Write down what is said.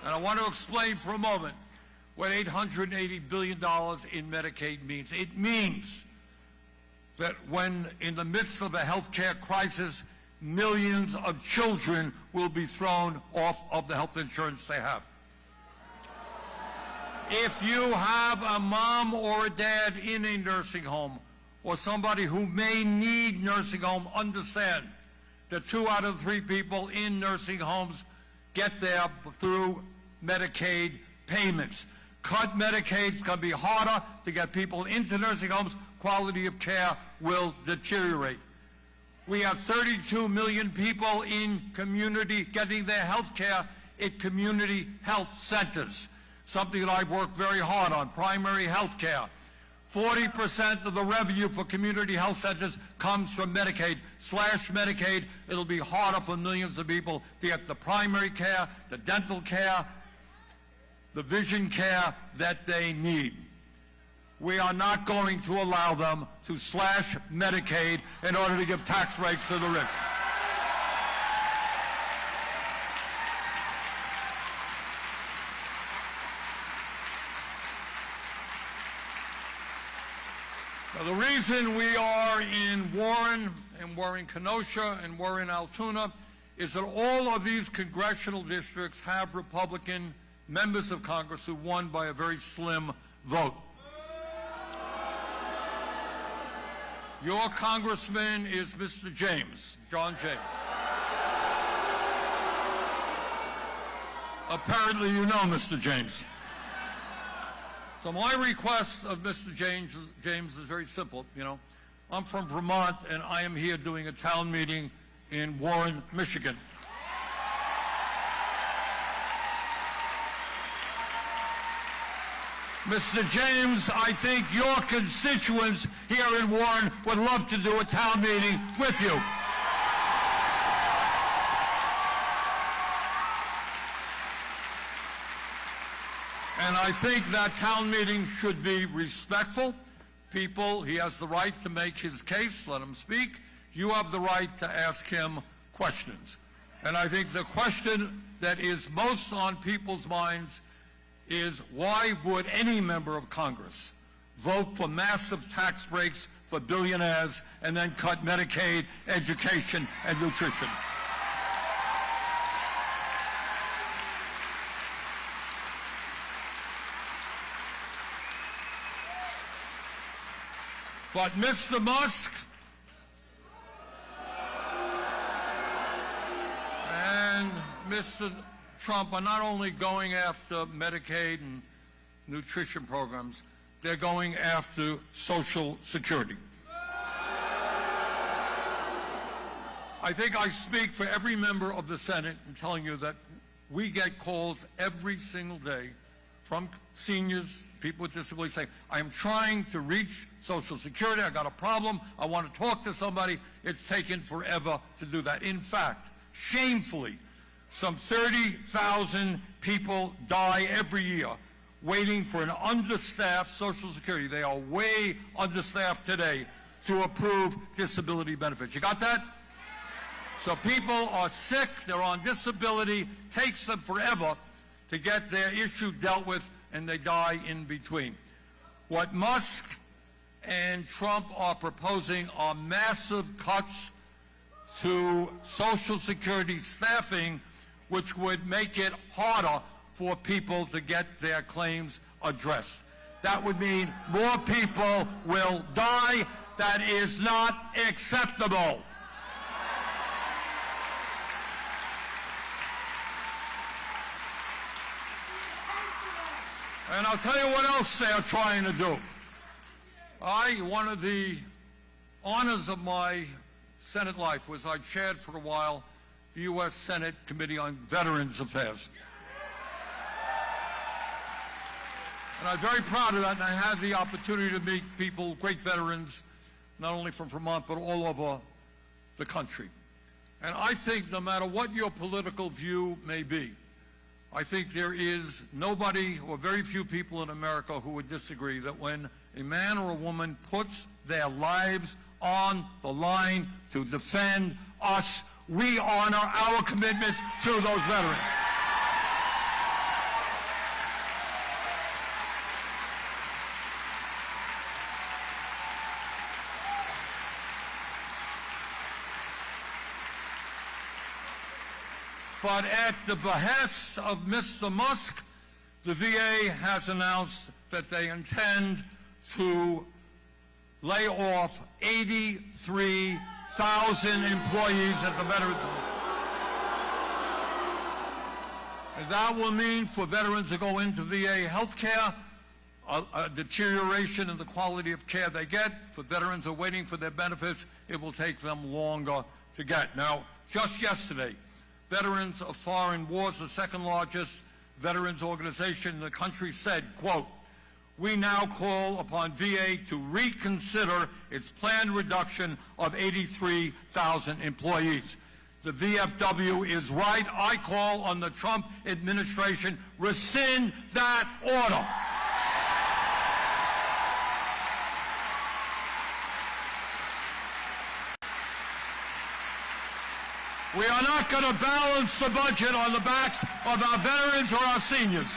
And I want to explain for a moment what $880 billion in Medicaid means. It means that when in the midst of a health care crisis, millions of children will be thrown off of the health insurance they have. If you have a mom or a dad in a nursing home or somebody who may need nursing home, understand that 2 out of 3 people in nursing homes get there through Medicaid payments. Cut Medicaid, it's going to be harder to get people into nursing homes. Quality of care will deteriorate. We have 32 million people in community getting their health care at community health centers, something that I've worked very hard on, primary health care. 40% of the revenue for community health centers comes from Medicaid. Slash Medicaid, it'll be harder for millions of people to get the primary care, the dental care, the vision care that they need. We are not going to allow them to slash Medicaid in order to give tax breaks to the rich. Now, the reason we are in Warren, and we're in Kenosha, and we're in Altoona, is that all of these congressional districts have Republican members of Congress who won by a very slim vote. Your congressman is Mr. James, John James. Apparently you know Mr. James. So my request of Mr. James is very simple. You know, I'm from Vermont, and I am here doing a town meeting in Warren, Michigan. Mr. James, I think your constituents here in Warren would love to do a town meeting with you. And I think that town meeting should be respectful. People, he has the right to make his case, let him speak. You have the right to ask him questions. And I think the question that is most on people's minds is, why would any member of Congress vote for massive tax breaks for billionaires and then cut Medicaid, education, and nutrition? But Mr. Musk and Mr. Trump are not only going after Medicaid and nutrition programs, they're going after Social Security. I think I speak for every member of the Senate in telling you that we get calls every single day from seniors, people with disabilities saying, I am trying to reach Social Security, I got a problem, I want to talk to somebody. It's taken forever to do that. In fact, shamefully, some 30,000 people die every year waiting for an understaffed Social Security. They are way understaffed today to approve disability benefits. You got that? So people are sick, they're on disability, takes them forever to get their issue dealt with, and they die in between. What Musk and Trump are proposing are massive cuts to Social Security staffing, which would make it harder for people to get their claims addressed. That would mean more people will die. That is not acceptable. And I'll tell you what else they are trying to do. One of the honors of my Senate life was I chaired for a while the U.S. Senate Committee on Veterans Affairs. And I'm very proud of that, and I had the opportunity to meet people, great veterans, not only from Vermont, but all over the country. And I think no matter what your political view may be, I think there is nobody or very few people in America who would disagree that when a man or a woman puts their lives on the line to defend us, we honor our commitments to those veterans. But at the behest of Mr. Musk, the VA has announced that they intend to lay off 83,000 employees at the Veterans Administration. And that will mean for veterans to go into VA health care, a deterioration in the quality of care they get. For veterans who are waiting for their benefits, it will take them longer to get. Now, just yesterday, Veterans of Foreign Wars, the second largest veterans organization in the country, said, quote, "We now call upon VA to reconsider its planned reduction of 83,000 employees." The VFW is right. I call on the Trump administration, rescind that order. We are not going to balance the budget on the backs of our veterans or our seniors.